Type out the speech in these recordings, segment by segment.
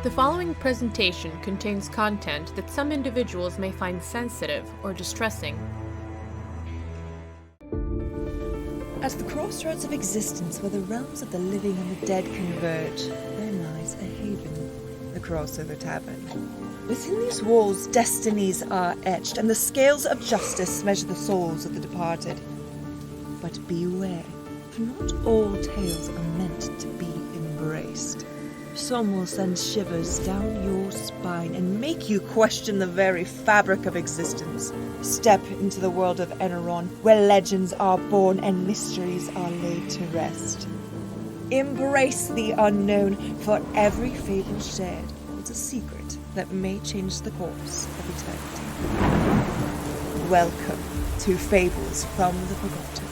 The following presentation contains content that some individuals may find sensitive or distressing. At the crossroads of existence, where the realms of the living and the dead converge, there lies a haven, the Crossover Tavern. Within these walls, destinies are etched, and the scales of justice measure the souls of the departed. But beware, for not all tales are meant to be embraced. Some will send shivers down your spine and make you question the very fabric of existence. Step into the world of Eneron, where legends are born and mysteries are laid to rest. Embrace the unknown, for every fable shared holds a secret that may change the course of eternity. Welcome to Fables from the Forgotten.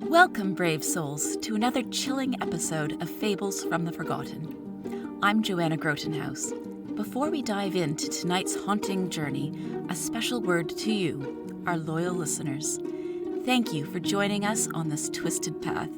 Welcome, brave souls, to another chilling episode of Fables from the Forgotten. I'm Joanna Grotenhouse. Before we dive into tonight's haunting journey, a special word to you, our loyal listeners. Thank you for joining us on this twisted path.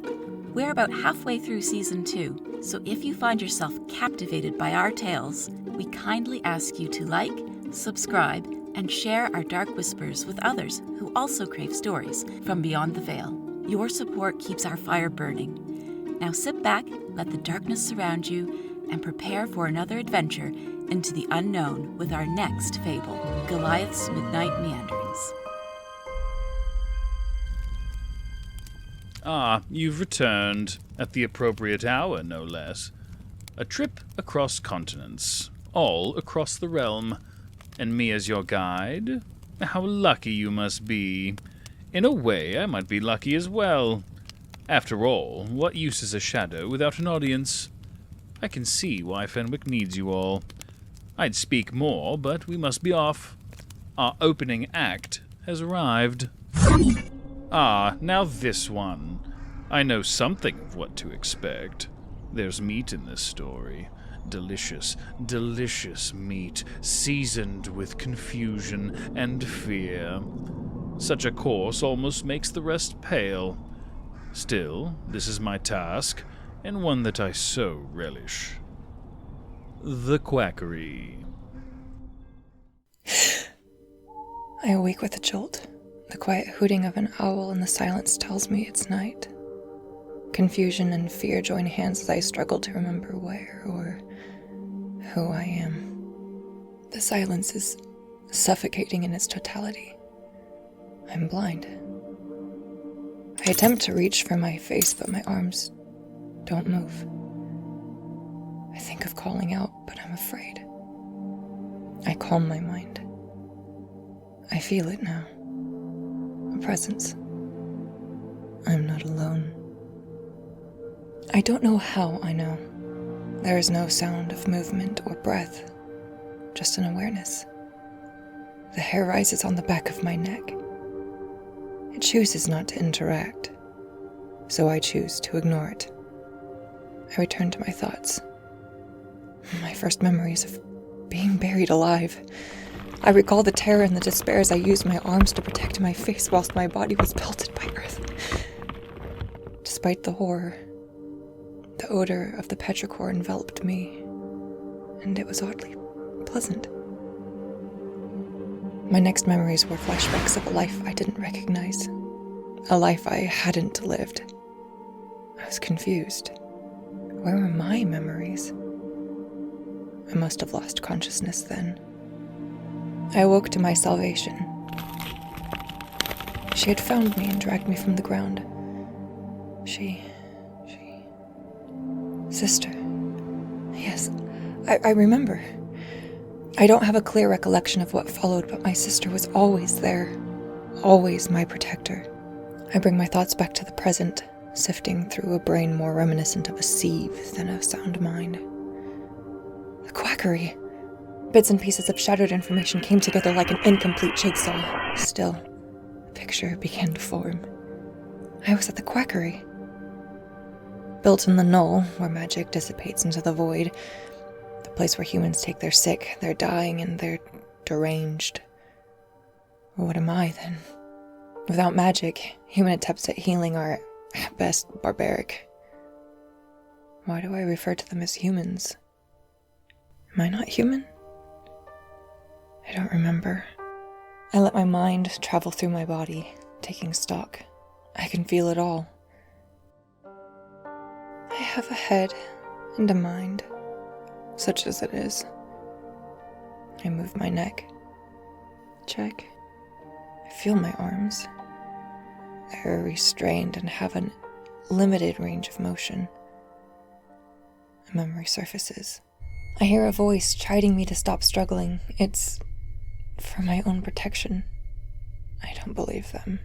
We're about halfway through Season 2, so if you find yourself captivated by our tales, we kindly ask you to like, subscribe, and share our dark whispers with others who also crave stories from beyond the veil. Your support keeps our fire burning. Now sit back, let the darkness surround you, and prepare for another adventure into the unknown with our next fable, Goliath's Midnight Meanderings. Ah, you've returned, at the appropriate hour, no less. A trip across continents, all across the realm, and me as your guide? How lucky you must be. In a way, I might be lucky as well. After all, what use is a shadow without an audience? I can see why Fenwick needs you all. I'd speak more, but we must be off. Our opening act has arrived. Ah, now this one. I know something of what to expect. There's meat in this story. Delicious, delicious meat, seasoned with confusion and fear. Such a course almost makes the rest pale. Still, this is my task, and one that I so relish. The quackery. I awake with a jolt. The quiet hooting of an owl in the silence tells me it's night. Confusion and fear join hands as I struggle to remember where or who I am. The silence is suffocating in its totality. I'm blind. I attempt to reach for my face, but my arms don't move. I think of calling out, but I'm afraid. I calm my mind. I feel it now. A presence. I'm not alone. I don't know how I know. There is no sound of movement or breath, just an awareness. The hair rises on the back of my neck. It chooses not to interact, so I choose to ignore it. I return to my thoughts. My first memories of being buried alive. I recall the terror and the despair as I used my arms to protect my face whilst my body was pelted by earth. Despite the horror, the odor of the petrichor enveloped me, and it was oddly pleasant. My next memories were flashbacks of a life I didn't recognize, a life I hadn't lived. I was confused. Where were my memories? I must have lost consciousness then. I awoke to my salvation. She had found me and dragged me from the ground. Sister. Yes, I remember. I don't have a clear recollection of what followed, but my sister was always there, always my protector. I bring my thoughts back to the present, sifting through a brain more reminiscent of a sieve than a sound mind. The quackery. Bits and pieces of shattered information came together like an incomplete jigsaw. Still, a picture began to form. I was at the quackery. Built in the null, where magic dissipates into the void, the place where humans take their sick, their dying, and their deranged. What am I, then? Without magic, human attempts at healing are, at best, barbaric, Why do I refer to them as humans? Am I not human? I don't remember. I let my mind travel through my body, taking stock. I can feel it all. I have a head and a mind, such as it is. I move my neck. Check. I feel my arms. They're restrained and have a limited range of motion. A memory surfaces. I hear a voice chiding me to stop struggling. It's for my own protection. I don't believe them.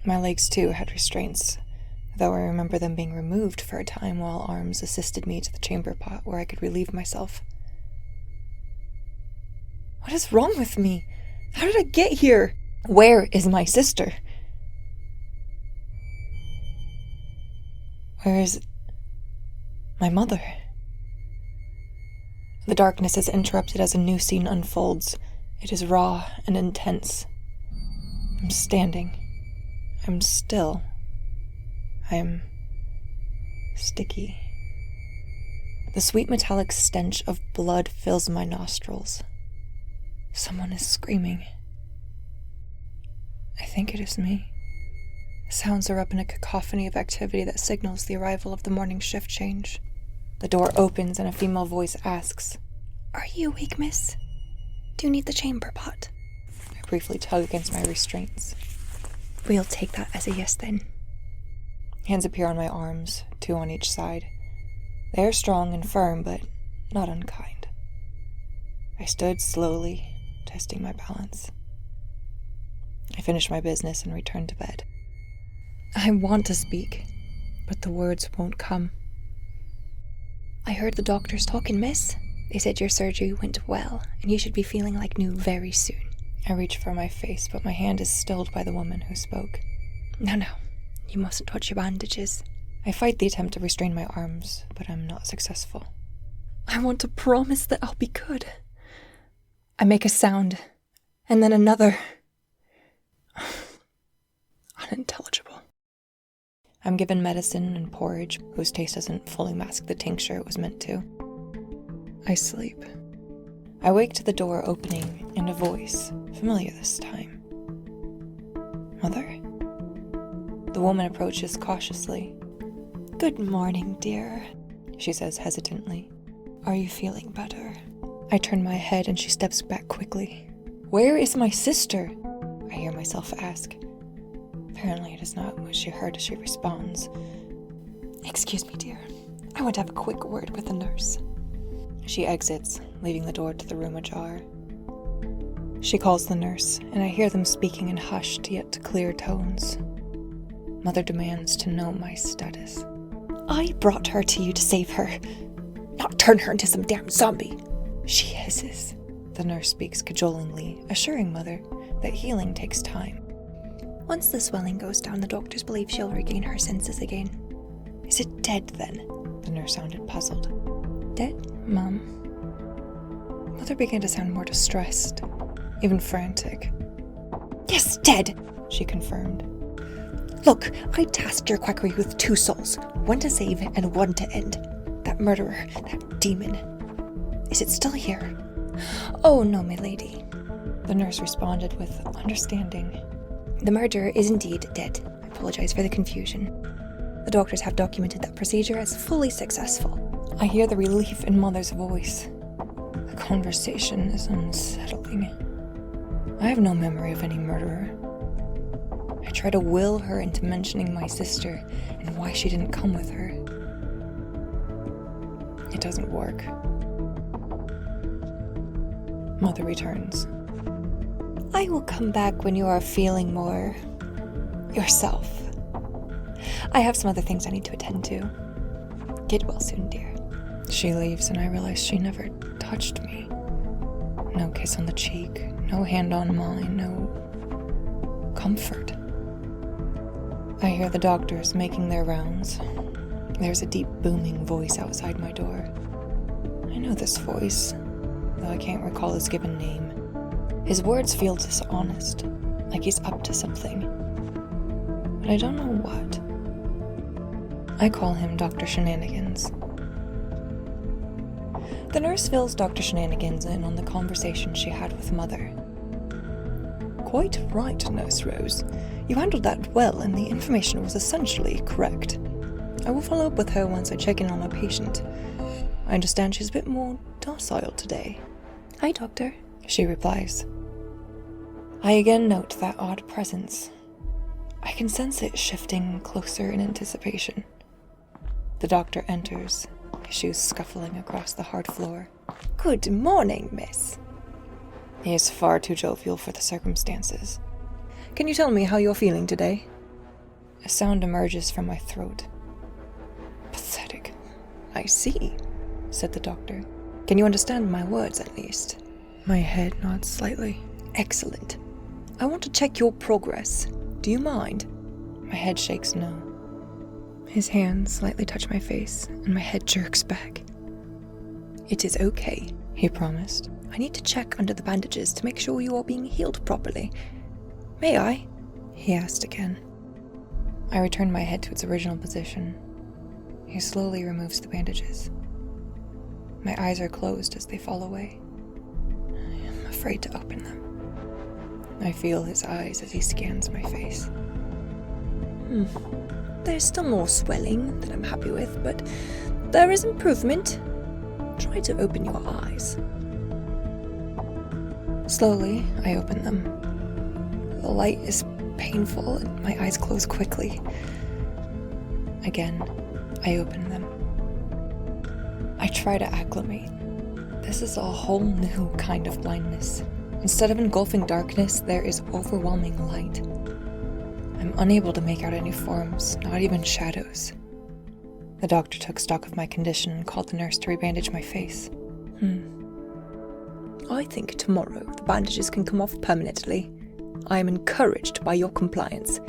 My legs, too, had restraints, though I remember them being removed for a time while arms assisted me to the chamber pot where I could relieve myself. What is wrong with me? How did I get here? Where is my sister? Where is my mother? The darkness is interrupted as a new scene unfolds. It is raw and intense. I'm standing. I'm still. I'm sticky. The sweet metallic stench of blood fills my nostrils. Someone is screaming. I think it is me. Sounds are up in a cacophony of activity that signals the arrival of the morning shift change. The door opens and a female voice asks, "Are you awake, miss? Do you need the chamber pot?" I briefly tug against my restraints. "We'll take that as a yes, then." Hands appear on my arms, 2 on each side. They are strong and firm, but not unkind. I stood slowly, testing my balance. I finished my business and returned to bed. I want to speak, but the words won't come. "I heard the doctors talking, miss. They said your surgery went well, and you should be feeling like new very soon." I reach for my face, but my hand is stilled by the woman who spoke. No, you mustn't touch your bandages." I fight the attempt to restrain my arms, but I'm not successful. "I want to promise that I'll be good." I make a sound, and then another. Unintelligible. I'm given medicine and porridge, whose taste doesn't fully mask the tincture it was meant to. I sleep. I wake to the door opening and a voice, familiar this time. "Mother?" The woman approaches cautiously. "Good morning, dear," she says hesitantly. "Are you feeling better?" I turn my head and she steps back quickly. "Where is my sister?" I hear myself ask. Apparently it is not what she heard as she responds. "Excuse me, dear. I want to have a quick word with the nurse." She exits, leaving the door to the room ajar. She calls the nurse, and I hear them speaking in hushed yet clear tones. Mother demands to know my status. "I brought her to you to save her, not turn her into some damn zombie." She hisses. The nurse speaks cajolingly, assuring Mother that healing takes time. "Once the swelling goes down, the doctors believe she'll regain her senses again." "Is it dead, then?" The nurse sounded puzzled. "Dead, Mom?" Mother began to sound more distressed, even frantic. "Yes, dead," she confirmed. "Look, I tasked your quackery with 2 souls, one to save and one to end. That murderer, that demon. Is it still here?" "Oh, no, my lady," the nurse responded with understanding. "The murderer is indeed dead. I apologize for the confusion. The doctors have documented that procedure as fully successful." I hear the relief in Mother's voice. The conversation is unsettling. I have no memory of any murderer. I try to will her into mentioning my sister and why she didn't come with her. It doesn't work. Mother returns. "I will come back when you are feeling more yourself. I have some other things I need to attend to. Get well soon, dear." She leaves and I realize she never touched me. No kiss on the cheek, no hand on mine, no comfort. I hear the doctors making their rounds. There's a deep booming voice outside my door. I know this voice, though I can't recall his given name. His words feel dishonest, like he's up to something. But I don't know what. I call him Dr. Shenanigans. The nurse fills Dr. Shenanigans in on the conversation she had with Mother. Quite right, Nurse Rose. You handled that well, and the information was essentially correct. I will follow up with her once I check in on my patient. I understand she's a bit more docile today. Hi, Doctor, she replies. I again note that odd presence. I can sense it shifting closer in anticipation. The doctor enters, his shoes scuffling across the hard floor. Good morning, miss. He is far too jovial for the circumstances. Can you tell me how you're feeling today? A sound emerges from my throat. Pathetic. I see, said the doctor. Can you understand my words at least? My head nods slightly. Excellent. I want to check your progress. Do you mind? My head shakes no. His hands slightly touch my face, and my head jerks back. It is okay, he promised. I need to check under the bandages to make sure you are being healed properly. May I? He asked again. I return my head to its original position. He slowly removes the bandages. My eyes are closed as they fall away. I am afraid to open them. I feel his eyes as he scans my face. There's still more swelling that I'm happy with, but there is improvement. Try to open your eyes. Slowly, I open them. The light is painful and my eyes close quickly. Again, I open them. I try to acclimate. This is a whole new kind of blindness. Instead of engulfing darkness, there is overwhelming light. I'm unable to make out any forms, not even shadows. The doctor took stock of my condition and called the nurse to rebandage my face. I think tomorrow the bandages can come off permanently. I am encouraged by your compliance.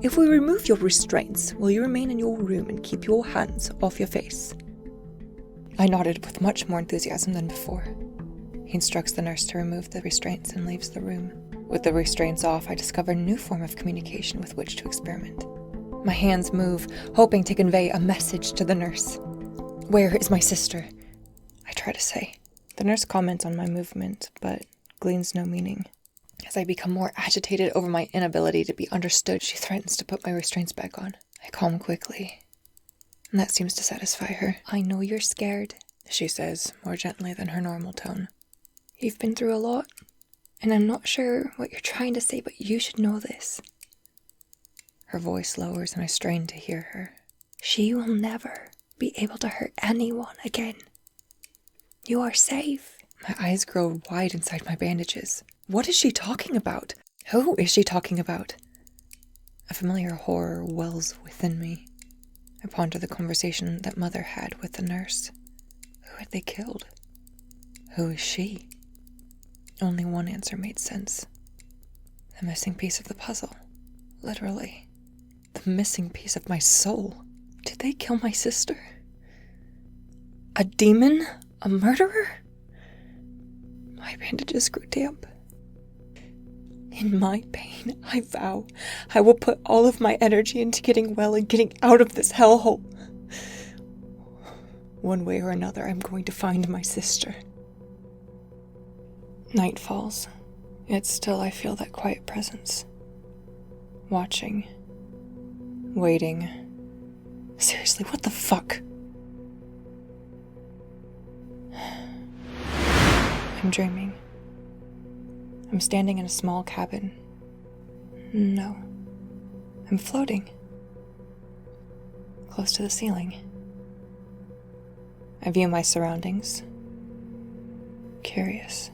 If we remove your restraints, will you remain in your room and keep your hands off your face? I nodded with much more enthusiasm than before. He instructs the nurse to remove the restraints and leaves the room. With the restraints off, I discover a new form of communication with which to experiment. My hands move, hoping to convey a message to the nurse. Where is my sister? I try to say. The nurse comments on my movement, but gleans no meaning. As I become more agitated over my inability to be understood, she threatens to put my restraints back on. I calm quickly, and that seems to satisfy her. I know you're scared, she says, more gently than her normal tone. You've been through a lot, and I'm not sure what you're trying to say, but you should know this. Her voice lowers, and I strain to hear her. She will never be able to hurt anyone again. You are safe. My eyes grow wide inside my bandages. What is she talking about? Who is she talking about? A familiar horror wells within me. I ponder the conversation that Mother had with the nurse. Who had they killed? Who is she? Only one answer made sense. The missing piece of the puzzle. Literally. The missing piece of my soul. Did they kill my sister? A demon? A murderer? My bandages grew damp. In my pain, I vow I will put all of my energy into getting well and getting out of this hellhole. One way or another, I'm going to find my sister. Night falls, yet still I feel that quiet presence. Watching. Waiting. Seriously, what the fuck? I'm dreaming. I'm standing in a small cabin. No. I'm floating. Close to the ceiling. I view my surroundings. Curious.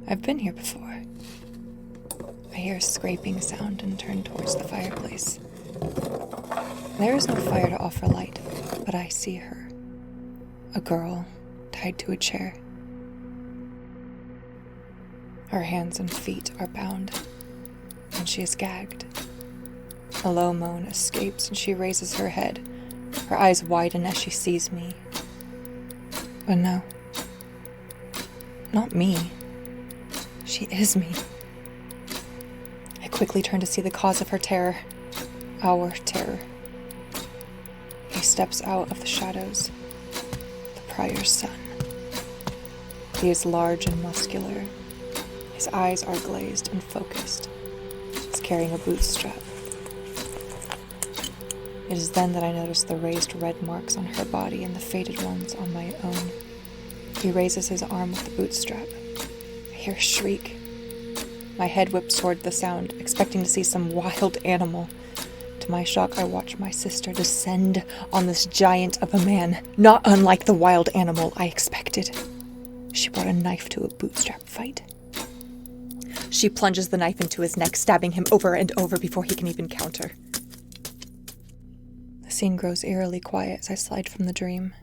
I've been here before. I hear a scraping sound and turn towards the fireplace. There is no fire to offer light, but I see her. A girl tied to a chair. Her hands and feet are bound, and she is gagged. A low moan escapes, and she raises her head. Her eyes widen as she sees me. But no. Not me. She is me. I quickly turn to see the cause of her terror. Our terror. He steps out of the shadows. The Prior's son. He is large and muscular. His eyes are glazed and focused. He's carrying a bootstrap. It is then that I notice the raised red marks on her body and the faded ones on my own. He raises his arm with the bootstrap. I hear a shriek. My head whips toward the sound, expecting to see some wild animal. To my shock, I watch my sister descend on this giant of a man, not unlike the wild animal I expected. She brought a knife to a bootstrap fight. She plunges the knife into his neck, stabbing him over and over before he can even counter. The scene grows eerily quiet as I slide from the dream.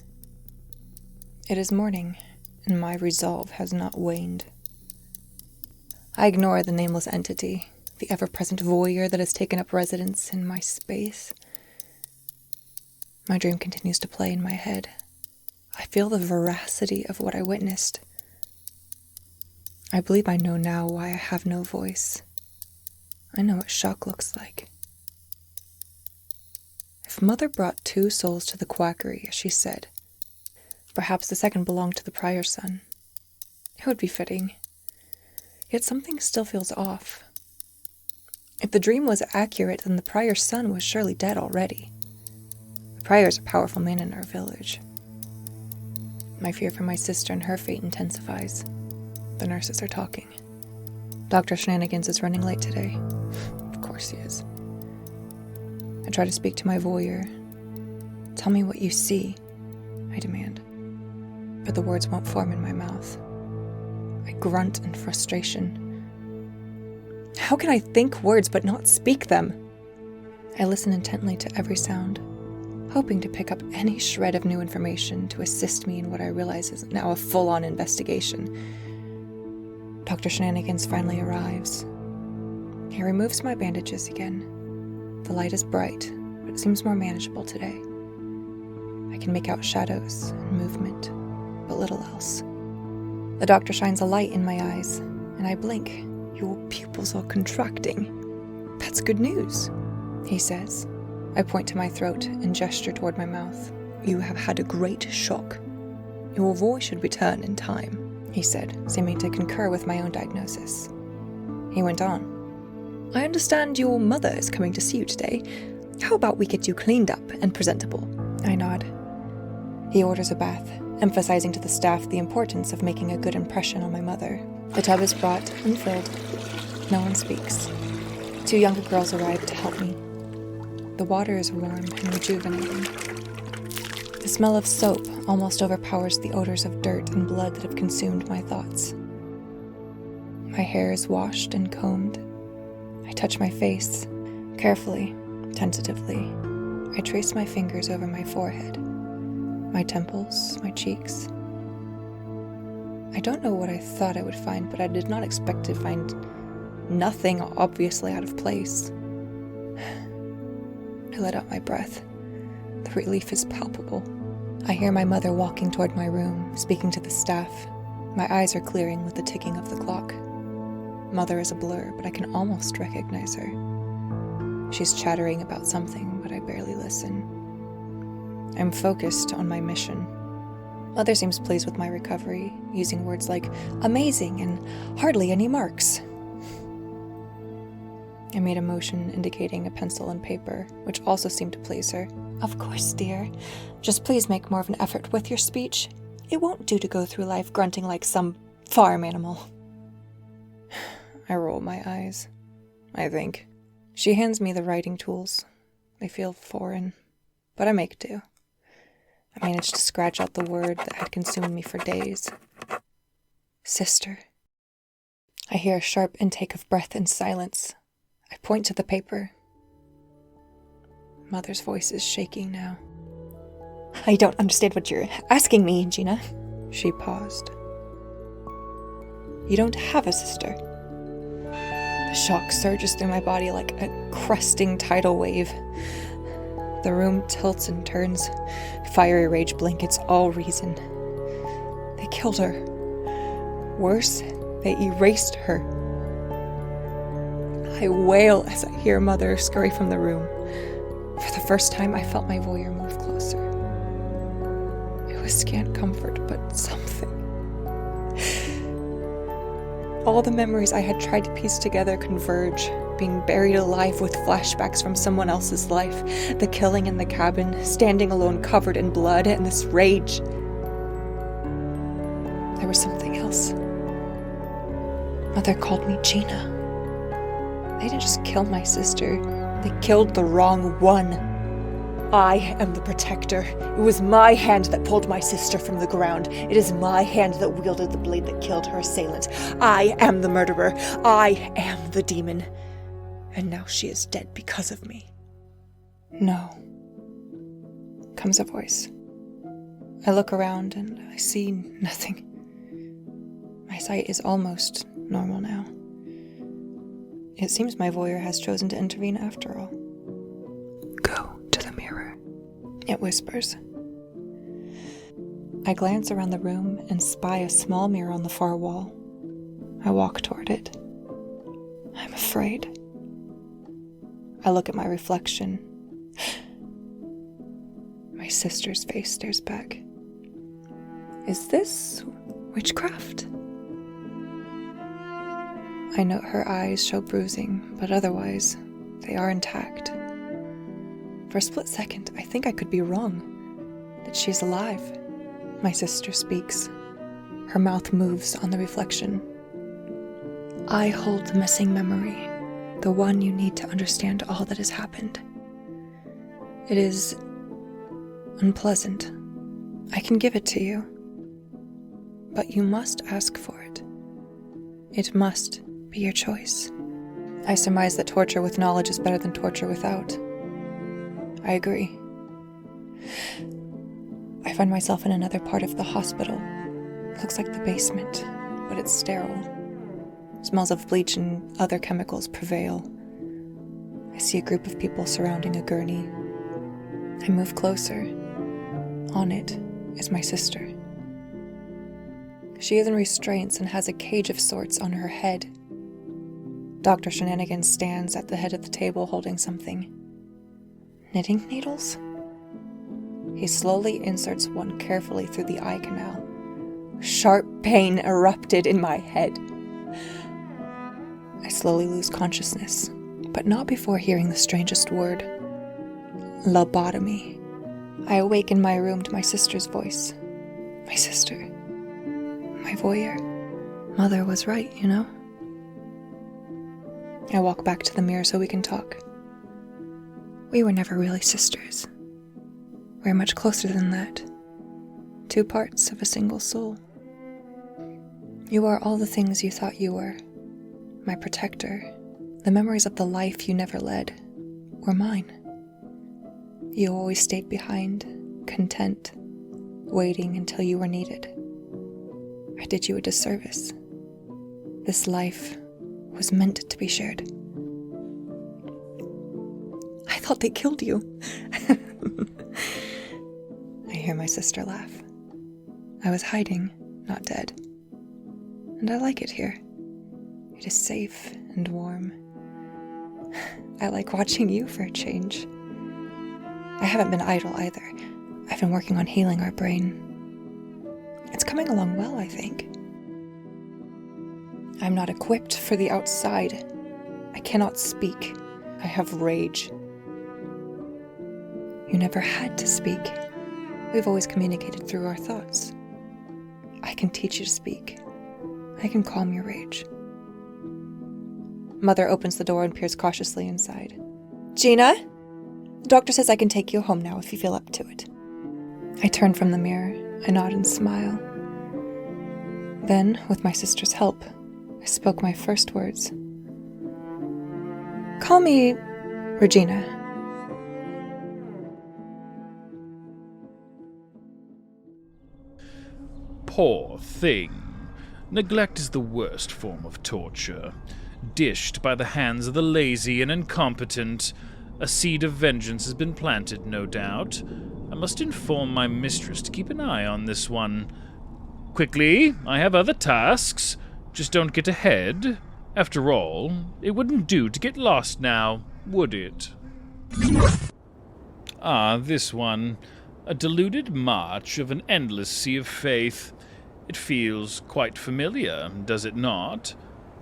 It is morning, and my resolve has not waned. I ignore the nameless entity, the ever-present voyeur that has taken up residence in my space. My dream continues to play in my head. I feel the veracity of what I witnessed. I believe I know now why I have no voice. I know what shock looks like. If Mother brought 2 souls to the quackery, as she said, perhaps the second belonged to the Prior's son. It would be fitting. Yet something still feels off. If the dream was accurate, then the Prior's son was surely dead already. The Prior's a powerful man in our village. My fear for my sister and her fate intensifies. The nurses are talking. Dr. Shenanigans is running late today. Of course he is. I try to speak to my voyeur. Tell me what you see, I demand. But the words won't form in my mouth. I grunt in frustration. How can I think words but not speak them? I listen intently to every sound, hoping to pick up any shred of new information to assist me in what I realize is now a full-on investigation. Dr. Shenanigans finally arrives. He removes my bandages again. The light is bright, but it seems more manageable today. I can make out shadows and movement, but little else. The doctor shines a light in my eyes, and I blink. Your pupils are contracting. That's good news, he says. I point to my throat and gesture toward my mouth. You have had a great shock. Your voice should return in time, he said, seeming to concur with my own diagnosis. He went on. I understand your mother is coming to see you today. How about we get you cleaned up and presentable? I nod. He orders a bath, emphasizing to the staff the importance of making a good impression on my mother. The tub is brought and filled. No one speaks. 2 younger girls arrive to help me. The water is warm and rejuvenating. The smell of soap almost overpowers the odors of dirt and blood that have consumed my thoughts. My hair is washed and combed. I touch my face, carefully, tentatively. I trace my fingers over my forehead, my temples, my cheeks. I don't know what I thought I would find, but I did not expect to find nothing obviously out of place. I let out my breath. The relief is palpable. I hear my mother walking toward my room, speaking to the staff. My eyes are clearing with the ticking of the clock. Mother is a blur, but I can almost recognize her. She's chattering about something, but I barely listen. I'm focused on my mission. Mother seems pleased with my recovery, using words like amazing and hardly any marks. I made a motion indicating a pencil and paper, which also seemed to please her. Of course, dear. Just please make more of an effort with your speech. It won't do to go through life grunting like some farm animal. I roll my eyes. I think. She hands me the writing tools. They feel foreign, but I make do. I managed to scratch out the word that had consumed me for days. Sister. I hear a sharp intake of breath in silence. I point to the paper. Mother's voice is shaking now. I don't understand what you're asking me, Gina. She paused. You don't have a sister. The shock surges through my body like a cresting tidal wave. The room tilts and turns. Fiery rage blankets all reason. They killed her. Worse, they erased her. I wail as I hear Mother scurry from the room. For the first time, I felt my voyeur move closer. with scant comfort, but something. All the memories I had tried to piece together converge, being buried alive with flashbacks from someone else's life, the killing in the cabin, standing alone covered in blood, and this rage. There was something else. Mother called me Gina. They didn't just kill my sister, they killed the wrong one. I am the protector. It was my hand that pulled my sister from the ground. It is my hand that wielded the blade that killed her assailant. I am the murderer. I am the demon. And now she is dead because of me. No. Comes a voice. I look around and I see nothing. My sight is almost normal now. It seems my voyeur has chosen to intervene after all. Go to the mirror, it whispers. I glance around the room and spy a small mirror on the far wall. I walk toward it. I'm afraid. I look at my reflection. My sister's face stares back. Is this witchcraft? I note her eyes show bruising, but otherwise, they are intact. For a split second, I think I could be wrong. That she's alive. My sister speaks. Her mouth moves on the reflection. I hold the missing memory, the one you need to understand all that has happened. It is unpleasant. I can give it to you. But you must ask for it. It must be your choice. I surmise that torture with knowledge is better than torture without. I agree. I find myself in another part of the hospital. It looks like the basement, but it's sterile. Smells of bleach and other chemicals prevail. I see a group of people surrounding a gurney. I move closer. On it is my sister. She is in restraints and has a cage of sorts on her head. Dr. Shenanigan stands at the head of the table holding something. Knitting needles? He slowly inserts one carefully through the eye canal. Sharp pain erupted in my head. I slowly lose consciousness, but not before hearing the strangest word. Lobotomy. I awake in my room to my sister's voice. My sister. My voyeur. Mother was right, you know? I walk back to the mirror so we can talk. We were never really sisters. We're much closer than that. Two parts of a single soul. You are all the things you thought you were. My protector. The memories of the life you never led were mine. You always stayed behind, content, waiting until you were needed. I did you a disservice. This life was meant to be shared. I thought they killed you. I hear my sister laugh. I was hiding, not dead. And I like it here. It is safe and warm. I like watching you for a change. I haven't been idle either. I've been working on healing our brain. It's coming along well, I think. I'm not equipped for the outside. I cannot speak. I have rage. You never had to speak. We've always communicated through our thoughts. I can teach you to speak. I can calm your rage. Mother opens the door and peers cautiously inside. Gina? The doctor says I can take you home now if you feel up to it. I turn from the mirror. I nod and smile. Then, with my sister's help, I spoke my first words. Call me Regina. Poor thing. Neglect is the worst form of torture. Dished by the hands of the lazy and incompetent. A seed of vengeance has been planted, no doubt. I must inform my mistress to keep an eye on this one. Quickly, I have other tasks. Just don't get ahead. After all, it wouldn't do to get lost now, would it? Ah, this one. A deluded march of an endless sea of faith. It feels quite familiar, does it not?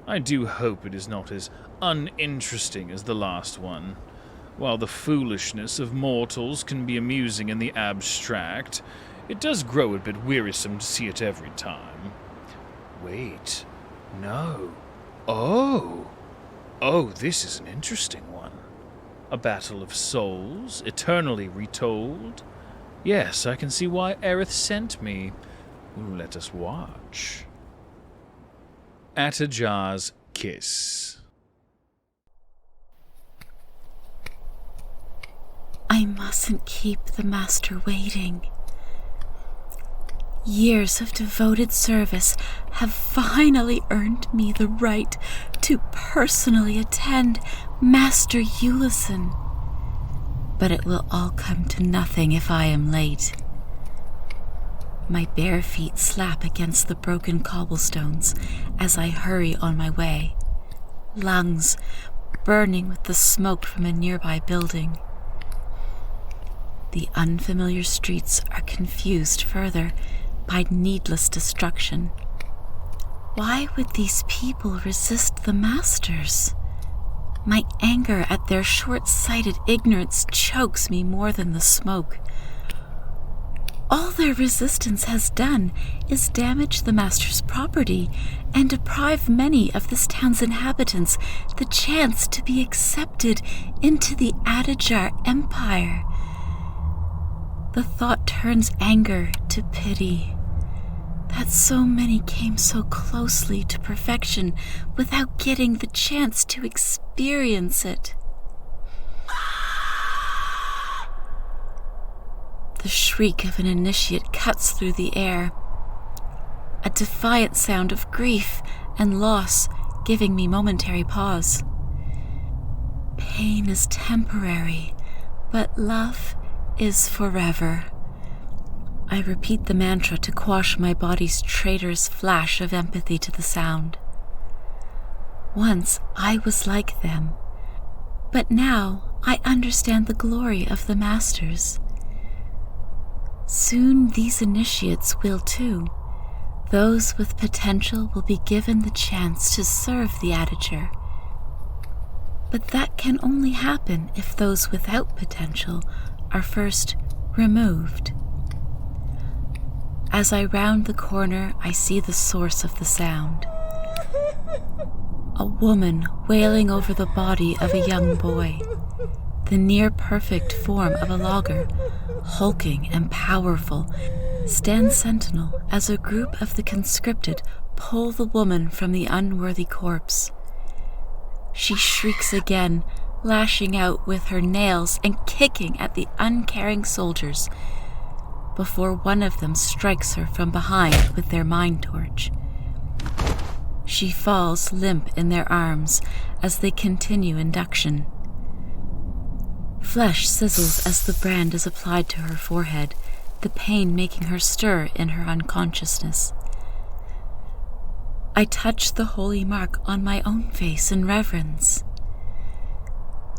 I do hope it is not as uninteresting as the last one. While the foolishness of mortals can be amusing in the abstract, it does grow a bit wearisome to see it every time. Wait, no. Oh, this is an interesting one. A battle of souls, eternally retold? Yes, I can see why Aerith sent me. Let us watch. Atajar's Kiss. I mustn't keep the master waiting. Years of devoted service have finally earned me the right to personally attend Master Ulysson. But it will all come to nothing if I am late. My bare feet slap against the broken cobblestones as I hurry on my way, lungs burning with the smoke from a nearby building. The unfamiliar streets are confused further by needless destruction. Why would these people resist the masters? My anger at their short-sighted ignorance chokes me more than the smoke. All their resistance has done is damage the master's property and deprive many of this town's inhabitants the chance to be accepted into the Atajar Empire. The thought turns anger to pity. That so many came so closely to perfection without getting the chance to experience it. The shriek of an initiate cuts through the air, a defiant sound of grief and loss giving me momentary pause. Pain is temporary, but love is forever. I repeat the mantra to quash my body's traitorous flash of empathy to the sound. Once I was like them, but now I understand the glory of the masters. Soon these initiates will too. Those with potential will be given the chance to serve the Atajar. But that can only happen if those without potential are first removed. As I round the corner, I see the source of the sound. A woman wailing over the body of a young boy, the near-perfect form of a logger, hulking and powerful, stands sentinel as a group of the conscripted pull the woman from the unworthy corpse. She shrieks again, lashing out with her nails and kicking at the uncaring soldiers, before one of them strikes her from behind with their mind torch. She falls limp in their arms as they continue induction. Flesh sizzles as the brand is applied to her forehead, the pain making her stir in her unconsciousness. I touch the holy mark on my own face in reverence.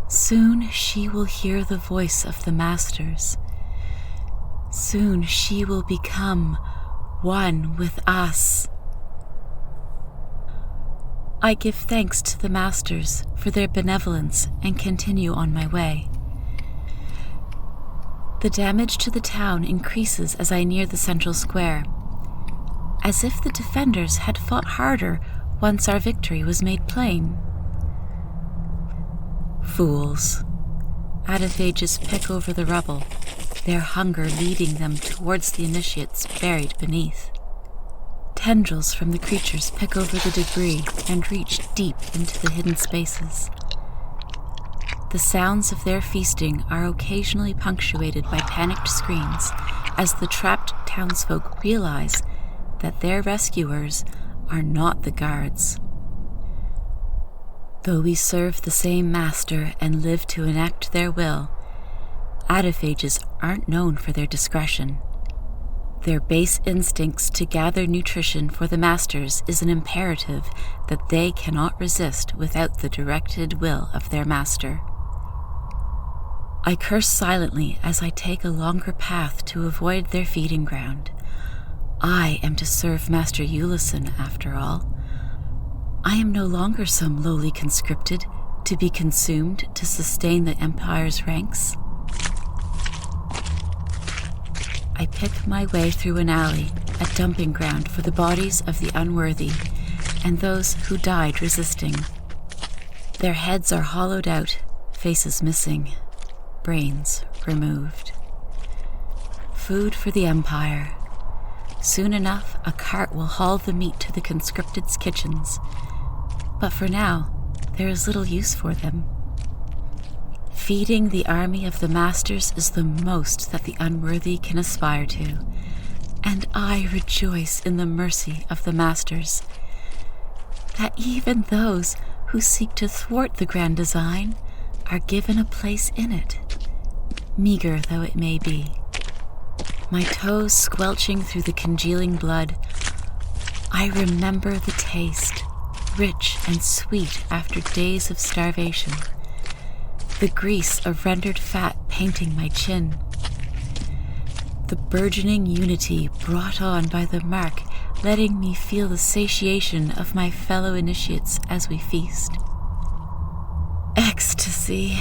Soon she will hear the voice of the masters. Soon she will become one with us. I give thanks to the masters for their benevolence and continue on my way. The damage to the town increases as I near the central square, as if the defenders had fought harder once our victory was made plain. Fools. Atophages pick over the rubble, their hunger leading them towards the initiates buried beneath. Tendrils from the creatures pick over the debris and reach deep into the hidden spaces. The sounds of their feasting are occasionally punctuated by panicked screams as the trapped townsfolk realize that their rescuers are not the guards. Though we serve the same master and live to enact their will, atophages aren't known for their discretion. Their base instincts to gather nutrition for the masters is an imperative that they cannot resist without the directed will of their master. I curse silently as I take a longer path to avoid their feeding ground. I am to serve Master Ulysses, after all. I am no longer some lowly conscripted to be consumed to sustain the Empire's ranks. I pick my way through an alley, a dumping ground for the bodies of the unworthy and those who died resisting. Their heads are hollowed out, faces missing, brains removed. Food for the Empire. Soon enough, a cart will haul the meat to the conscripted's kitchens. But for now, there is little use for them. Feeding the army of the Masters is the most that the unworthy can aspire to, and I rejoice in the mercy of the Masters, that even those who seek to thwart the grand design are given a place in it, meager though it may be. My toes squelching through the congealing blood, I remember the taste, rich and sweet after days of starvation, the grease of rendered fat painting my chin, the burgeoning unity brought on by the mark letting me feel the satiation of my fellow initiates as we feast. Ecstasy.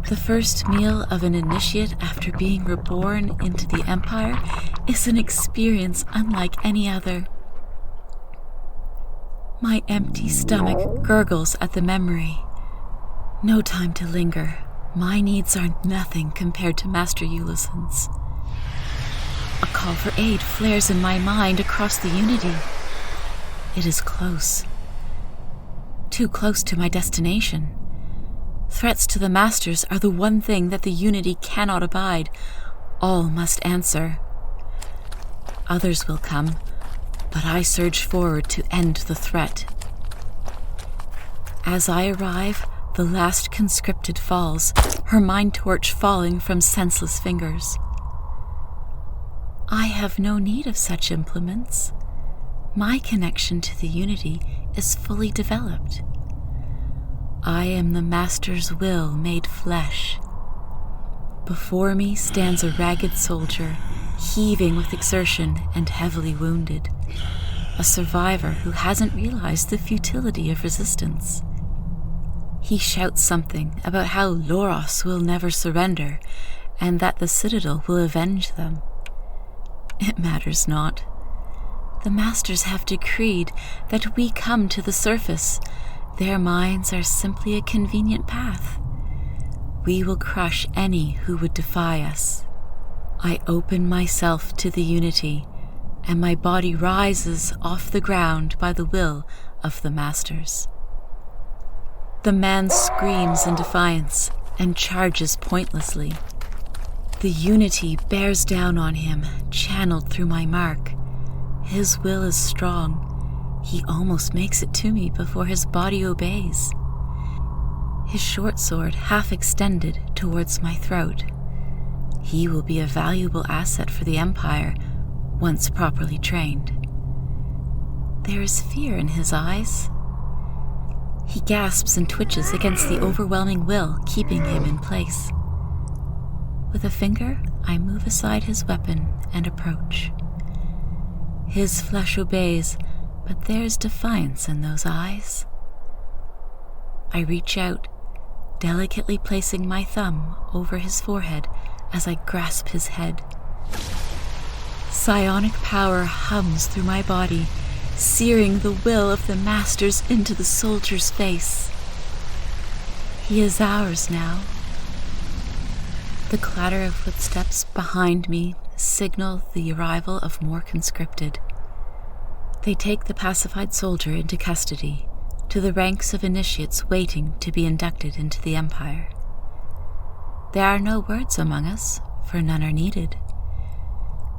The first meal of an initiate after being reborn into the Empire is an experience unlike any other. My empty stomach gurgles at the memory. No time to linger. My needs are nothing compared to Master Ulysses. A call for aid flares in my mind across the Unity. It is close. Too close to my destination. Threats to the Masters are the one thing that the Unity cannot abide. All must answer. Others will come, but I surge forward to end the threat. As I arrive, the last conscripted falls, her mind torch falling from senseless fingers. I have no need of such implements. My connection to the Unity is fully developed. I am the Master's will made flesh. Before me stands a ragged soldier, heaving with exertion and heavily wounded. A survivor who hasn't realized the futility of resistance. He shouts something about how Loros will never surrender, and that the Citadel will avenge them. It matters not. The Masters have decreed that we come to the surface. Their minds are simply a convenient path. We will crush any who would defy us. I open myself to the Unity, and my body rises off the ground by the will of the Masters. The man screams in defiance and charges pointlessly. The Unity bears down on him, channeled through my mark. His will is strong. He almost makes it to me before his body obeys. His short sword half extended towards my throat. He will be a valuable asset for the Empire, once properly trained. There is fear in his eyes. He gasps and twitches against the overwhelming will keeping him in place. With a finger, I move aside his weapon and approach. His flesh obeys, but there's defiance in those eyes. I reach out, delicately placing my thumb over his forehead as I grasp his head. Psionic power hums through my body, searing the will of the Masters into the soldier's face. He is ours now. The clatter of footsteps behind me signal the arrival of more conscripted. They take the pacified soldier into custody, to the ranks of initiates waiting to be inducted into the Empire. There are no words among us, for none are needed.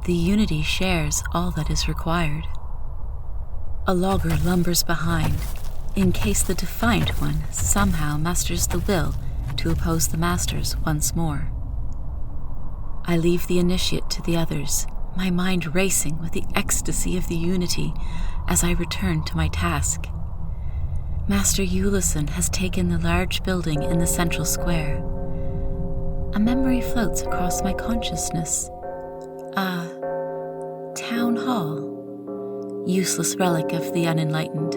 The Unity shares all that is required. A logger lumbers behind, in case the defiant one somehow musters the will to oppose the Masters once more. I leave the initiate to the others, my mind racing with the ecstasy of the Unity as I return to my task. Master Ulysses has taken the large building in the central square. a memory floats across my consciousness. A town hall, useless relic of the unenlightened.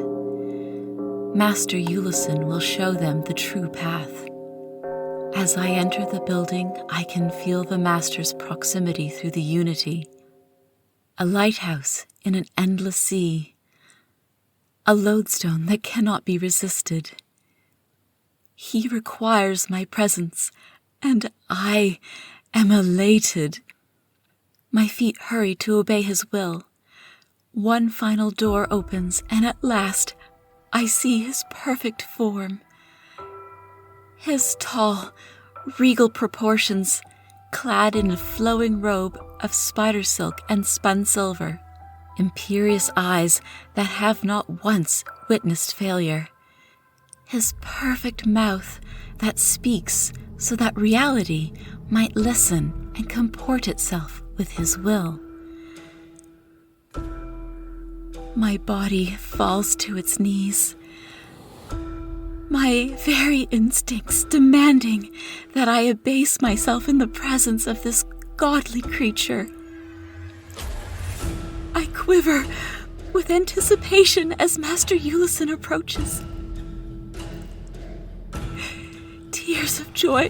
Master Ulysses will show them the true path. As I enter the building, I can feel the Master's proximity through the unity. A lighthouse in an endless sea. A lodestone that cannot be resisted. He requires my presence, and I am elated. My feet hurry to obey his will. One final door opens, and at last I see his perfect form. His tall, regal proportions, clad in a flowing robe of spider silk and spun silver. Imperious eyes that have not once witnessed failure. His perfect mouth that speaks so that reality might listen and comport itself with his will. My body falls to its knees, my very instincts demanding that I abase myself in the presence of this godly creature. I quiver with anticipation as Master Ulysses approaches. Tears of joy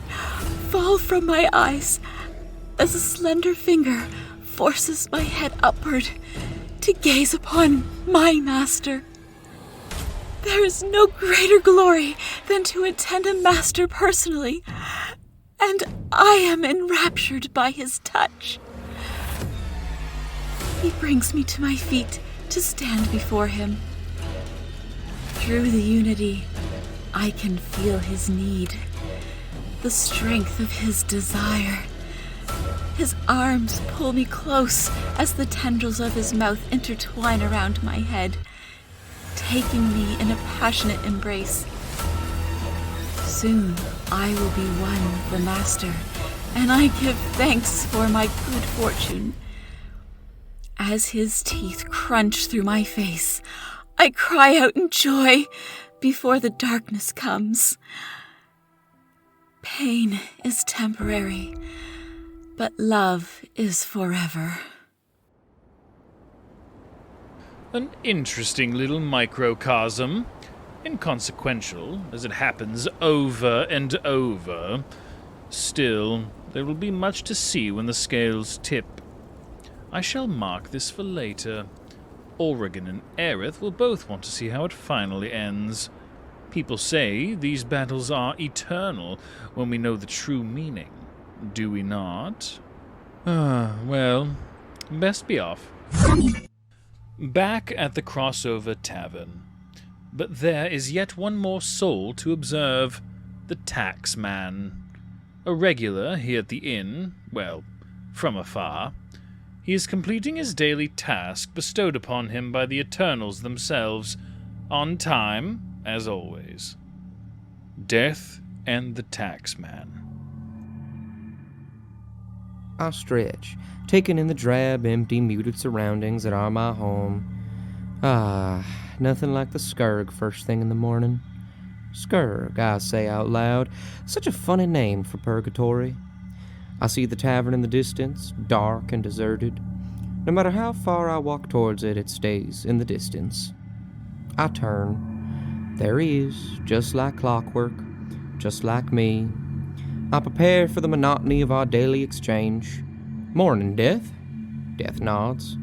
fall from my eyes as a slender finger forces my head upward to gaze upon my master. There is no greater glory than to attend a master personally, and I am enraptured by his touch. He brings me to my feet to stand before him. Through the unity, I can feel his need, the strength of his desire. His arms pull me close as the tendrils of his mouth intertwine around my head, taking me in a passionate embrace. Soon I will be one with the Master, and I give thanks for my good fortune. As his teeth crunch through my face, I cry out in joy before the darkness comes. Pain is temporary, but love is forever. An interesting little microcosm. Inconsequential, as it happens over and over. Still, there will be much to see when the scales tip. I shall mark this for later. Oregon and Aerith will both want to see how it finally ends. People say these battles are eternal when we know the true meaning. Do we not? Well, best be off. Back at the Crossover Tavern. But there is yet one more soul to observe. The Taxman. A regular here at the inn, well, from afar. He is completing his daily task bestowed upon him by the Eternals themselves, on time, as always. Death and the Taxman. I stretch, taking in the drab, empty, muted surroundings that are my home. Nothing like the Skurg first thing in the morning. Skurg, I say out loud, such a funny name for purgatory. I see the tavern in the distance, dark and deserted. No matter how far I walk towards it, it stays in the distance. I turn. There he is, just like clockwork, just like me. I prepare for the monotony of our daily exchange. Morning, Death. Death nods.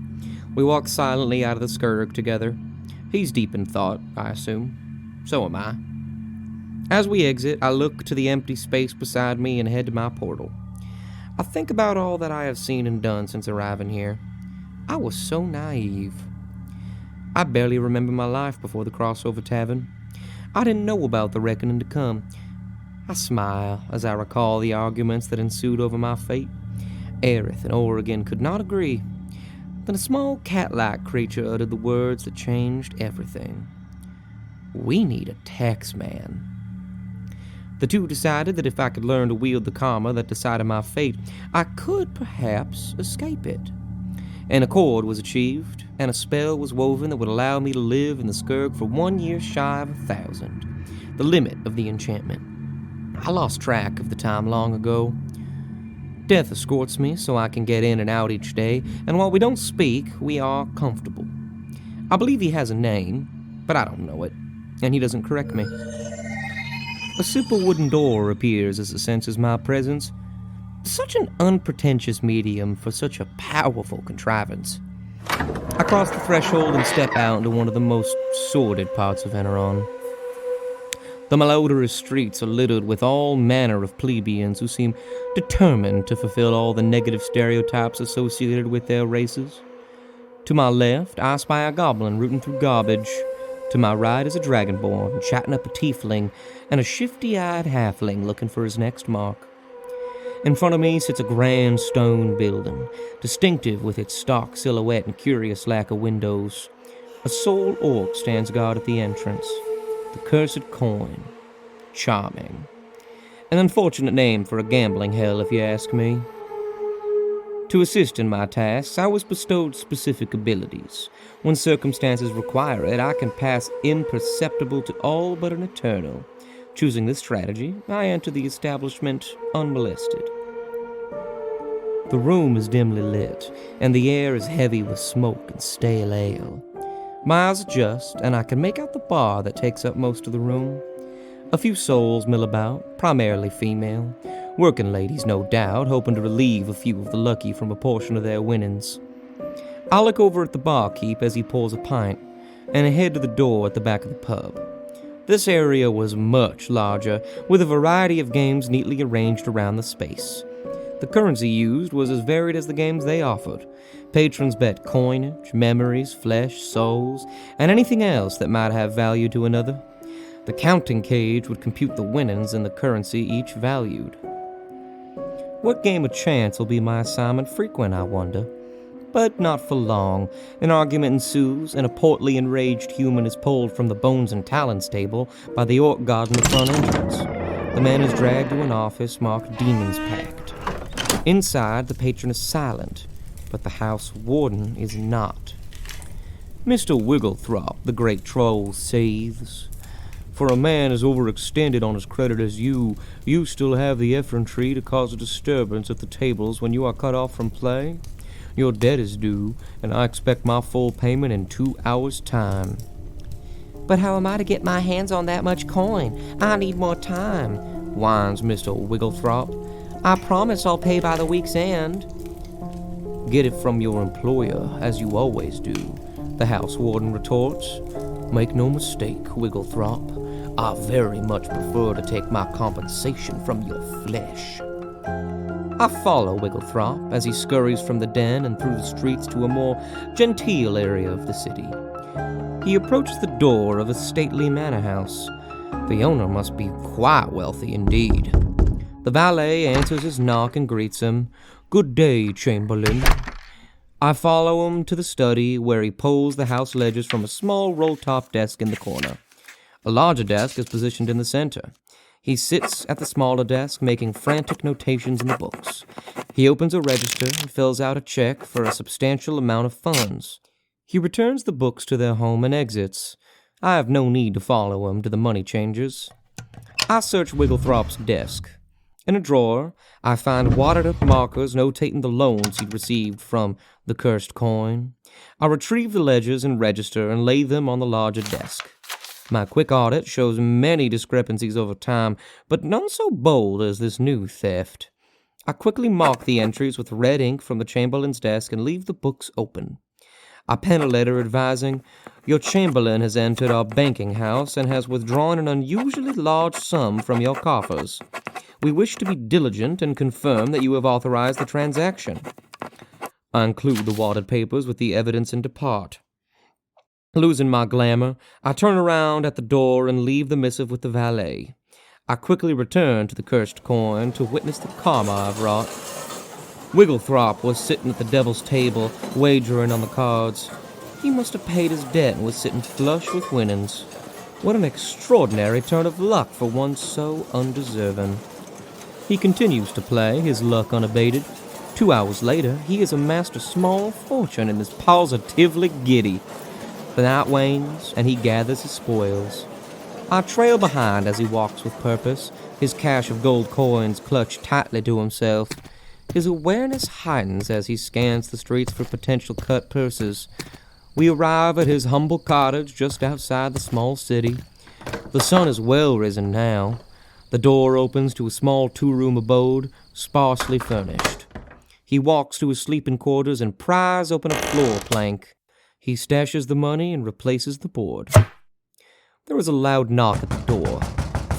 We walk silently out of the Skurg together. He's deep in thought, I assume. So am I. As we exit, I look to the empty space beside me and head to my portal. I think about all that I have seen and done since arriving here. I was so naive. I barely remember my life before the Crossover Tavern. I didn't know about the reckoning to come. I smile as I recall the arguments that ensued over my fate. Aerith and Oregon could not agree. Then a small cat-like creature uttered the words that changed everything. We need a taxman. The two decided that if I could learn to wield the karma that decided my fate, I could perhaps escape it. An accord was achieved, and a spell was woven that would allow me to live in the Skurg for 1 year shy of 1,000, the limit of the enchantment. I lost track of the time long ago. Death escorts me so I can get in and out each day, and while we don't speak, we are comfortable. I believe he has a name, but I don't know it, and he doesn't correct me. A simple wooden door appears as it senses my presence. Such an unpretentious medium for such a powerful contrivance. I cross the threshold and step out into one of the most sordid parts of Eneron. The malodorous streets are littered with all manner of plebeians who seem determined to fulfill all the negative stereotypes associated with their races. To my left, I spy a goblin rooting through garbage. To my right is a dragonborn chatting up a tiefling and a shifty-eyed halfling looking for his next mark. In front of me sits a grand stone building, distinctive with its stark silhouette and curious lack of windows. A sole orc stands guard at the entrance. The Cursed Coin. Charming. An unfortunate name for a gambling hell, if you ask me. To assist in my tasks, I was bestowed specific abilities. When circumstances require it, I can pass imperceptible to all but an eternal. Choosing this strategy, I enter the establishment unmolested. The room is dimly lit, and the air is heavy with smoke and stale ale. My eyes adjust, and I can make out the bar that takes up most of the room. A few souls mill about, primarily female. Working ladies, no doubt, hoping to relieve a few of the lucky from a portion of their winnings. I look over at the barkeep as he pours a pint, and I head to the door at the back of the pub. This area was much larger, with a variety of games neatly arranged around the space. The currency used was as varied as the games they offered. Patrons bet coinage, memories, flesh, souls, and anything else that might have value to another. The counting cage would compute the winnings and the currency each valued. What game of chance will be my assignment frequent, I wonder? But not for long. An argument ensues, and a portly, enraged human is pulled from the bones and talons table by the orc guard in the front entrance. The man is dragged to an office marked Demon's Pact. Inside, the patron is silent, but the house warden is not. Mr. Wigglethrop, the great troll, seethes. For a man as overextended on his credit as you still have the effrontery to cause a disturbance at the tables when you are cut off from play? Your debt is due, and I expect my full payment in 2 hours' time. But how am I to get my hands on that much coin? I need more time, whines Mr. Wigglethrop. I promise I'll pay by the week's end. Get it from your employer, as you always do, the house warden retorts. Make no mistake, Wigglethrop. I very much prefer to take my compensation from your flesh. I follow Wigglethrop as he scurries from the den and through the streets to a more genteel area of the city. He approaches the door of a stately manor house. The owner must be quite wealthy indeed. The valet answers his knock and greets him. Good day, Chamberlain. I follow him to the study, where he pulls the house ledgers from a small roll-top desk in the corner. A larger desk is positioned in the center. He sits at the smaller desk, making frantic notations in the books. He opens a register and fills out a check for a substantial amount of funds. He returns the books to their home and exits. I have no need to follow him to the money changers. I search Wigglethrop's desk. In a drawer, I find wadded-up markers notating the loans he'd received from the Cursed Coin. I retrieve the ledgers and register and lay them on the larger desk. My quick audit shows many discrepancies over time, but none so bold as this new theft. I quickly mark the entries with red ink from the Chamberlain's desk and leave the books open. I pen a letter advising, Your Chamberlain has entered our banking house and has withdrawn an unusually large sum from your coffers. We wish to be diligent and confirm that you have authorized the transaction. I include the wadded papers with the evidence and depart. Losing my glamour, I turn around at the door and leave the missive with the valet. I quickly return to the Cursed Coin to witness the karma I've wrought. Wigglethrop was sitting at the devil's table, wagering on the cards. He must have paid his debt and was sitting flush with winnings. What an extraordinary turn of luck for one so undeserving. He continues to play, his luck unabated. 2 hours later, he has amassed a small fortune and is positively giddy. The night wanes, and he gathers his spoils. I trail behind as he walks with purpose, his cache of gold coins clutched tightly to himself. His awareness heightens as he scans the streets for potential cut purses. We arrive at his humble cottage just outside the small city. The sun is well risen now. The door opens to a small two-room abode, sparsely furnished. He walks to his sleeping quarters and pries open a floor plank. He stashes the money and replaces the board. There is a loud knock at the door.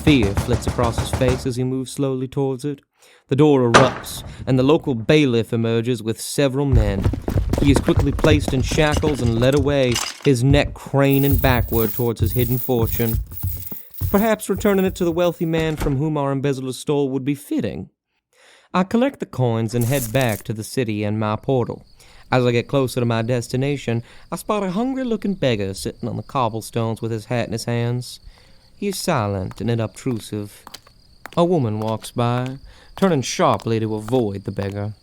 Fear flits across his face as he moves slowly towards it. The door erupts, and the local bailiff emerges with several men. He is quickly placed in shackles and led away, his neck craning backward towards his hidden fortune. Perhaps returning it to the wealthy man from whom our embezzler stole would be fitting. I collect the coins and head back to the city and my portal. As I get closer to my destination, I spot a hungry-looking beggar sitting on the cobblestones with his hat in his hands. He is silent and unobtrusive. A woman walks by, turning sharply to avoid the beggar.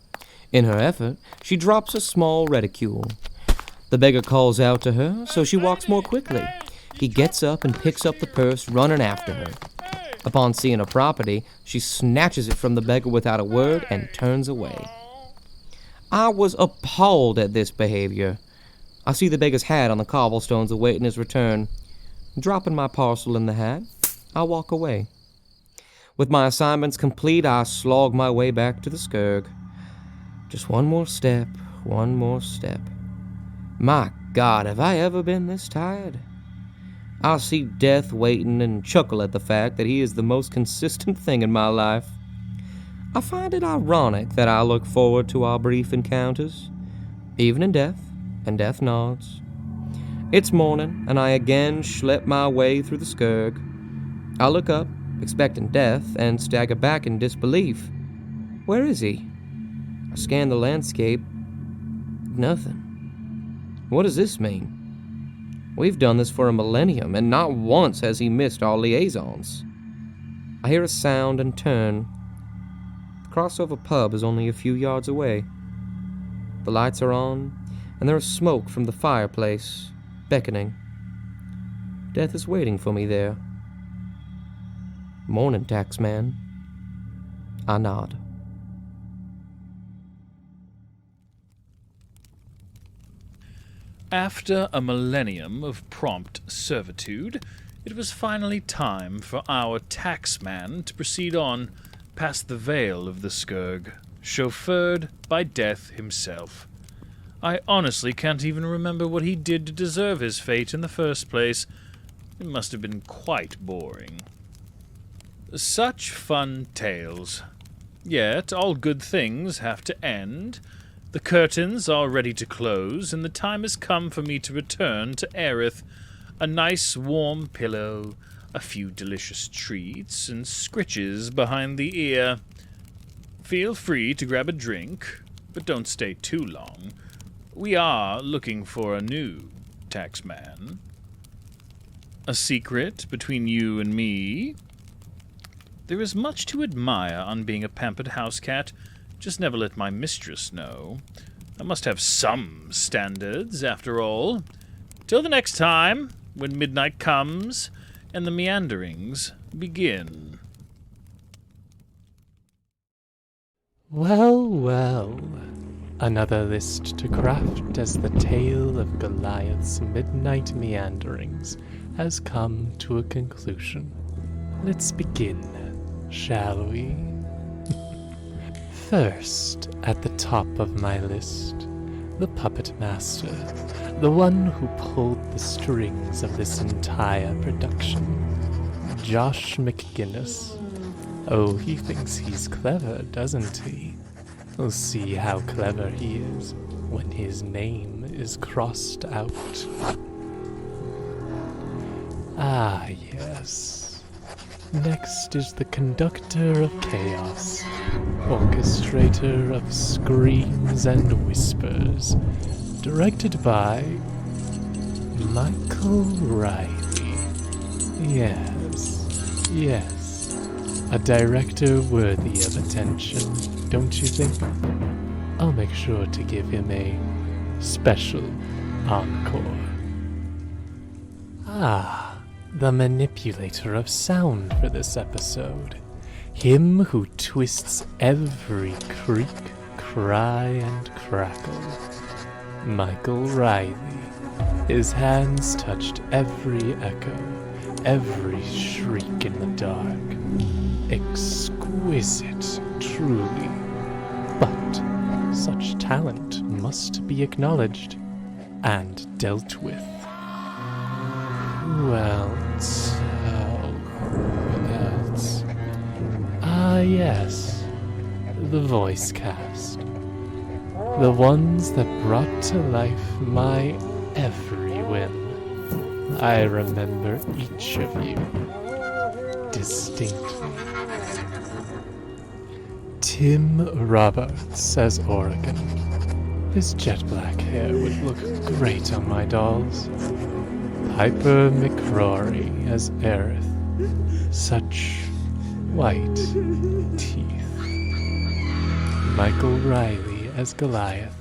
In her effort, she drops a small reticule. The beggar calls out to her, so she walks more quickly. He gets up and picks up the purse, running after her. Upon seeing her property, she snatches it from the beggar without a word and turns away. I was appalled at this behavior. I see the beggar's hat on the cobblestones awaiting his return. Dropping my parcel in the hat, I walk away. With my assignments complete, I slog my way back to the Scourge. Just one more step, one more step. My God, have I ever been this tired? I see death waiting and chuckle at the fact that he is the most consistent thing in my life. I find it ironic that I look forward to our brief encounters, even in death, and death nods. It's morning, and I again schlep my way through the Scourge. I look up, expecting death, and stagger back in disbelief. Where is he? I scan the landscape. Nothing. What does this mean? We've done this for a millennium, and not once has he missed our liaisons. I hear a sound and turn. The crossover pub is only a few yards away. The lights are on, and there is smoke from the fireplace, beckoning. Death is waiting for me there. Morning, taxman. I nod. After a millennium of prompt servitude, it was finally time for our taxman to proceed on past the veil of the Scourge, chauffeured by Death himself. I honestly can't even remember what he did to deserve his fate in the first place. It must have been quite boring. Such fun tales. Yet all good things have to end. The curtains are ready to close, and the time has come for me to return to Aerith. A nice warm pillow, a few delicious treats, and scritches behind the ear. Feel free to grab a drink, but don't stay too long. We are looking for a new taxman. A secret between you and me? There is much to admire on being a pampered house cat. Just never let my mistress know. I must have some standards, after all. Till the next time, when midnight comes and the meanderings begin. Well, well. Another list to craft as the tale of Goliath's midnight meanderings has come to a conclusion. Let's begin, shall we? First, at the top of my list, the puppet master, the one who pulled the strings of this entire production, Josh McGinnis. Oh, he thinks he's clever, doesn't he? We'll see how clever he is when his name is crossed out. Ah, yes. Next is the conductor of chaos, orchestrator of screams and whispers, directed by Michael Riley. Yes, a director worthy of attention, don't you think? I'll make sure to give him a special encore. Ah, the manipulator of sound for this episode. Him who twists every creak, cry and crackle. Michael Riley. His hands touched every echo, every shriek in the dark. Exquisite, truly. But such talent must be acknowledged and dealt with. Who else? Who else? Ah, yes. The voice cast. The ones that brought to life my every whim. I remember each of you distinctly. Tim Roberts as Oregon. His jet black hair would look great on my dolls. Piper McCrory as Aerith. Such white teeth. Michael Riley as Goliath.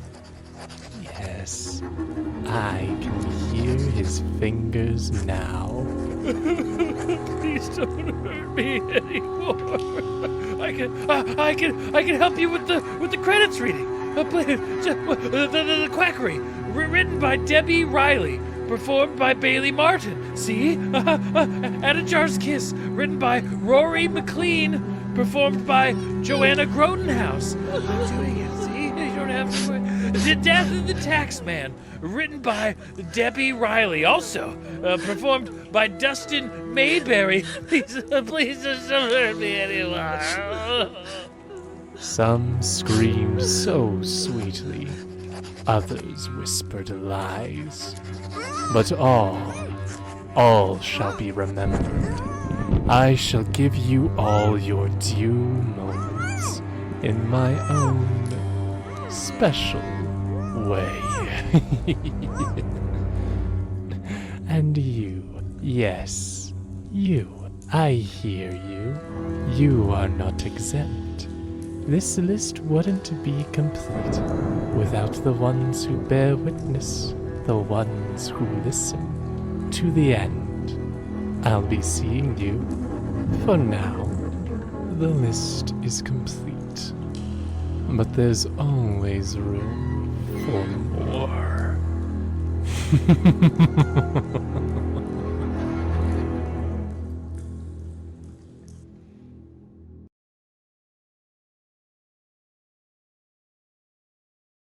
Yes, I can hear his fingers now. Please don't hurt me anymore. I can help you with the credits reading. The quackery, written by Debbie Riley, performed by Bailey Martin. See, Atajar's Kiss, written by Rory McLean, performed by Joanna Grotenhouse. I'm doing it. See, you don't have to worry. The Death of the Taxman, written by Debbie Riley, also performed by Dustin Mayberry. Please just don't hurt me anymore. Some screamed so sweetly, others whispered lies. But all shall be remembered. I shall give you all your due moments in my own special way. And you, yes, you, I hear you. You are not exempt. This list wouldn't be complete without the ones who bear witness, the ones who listen to the end. I'll be seeing you. For now, the list is complete. But there's always room for more.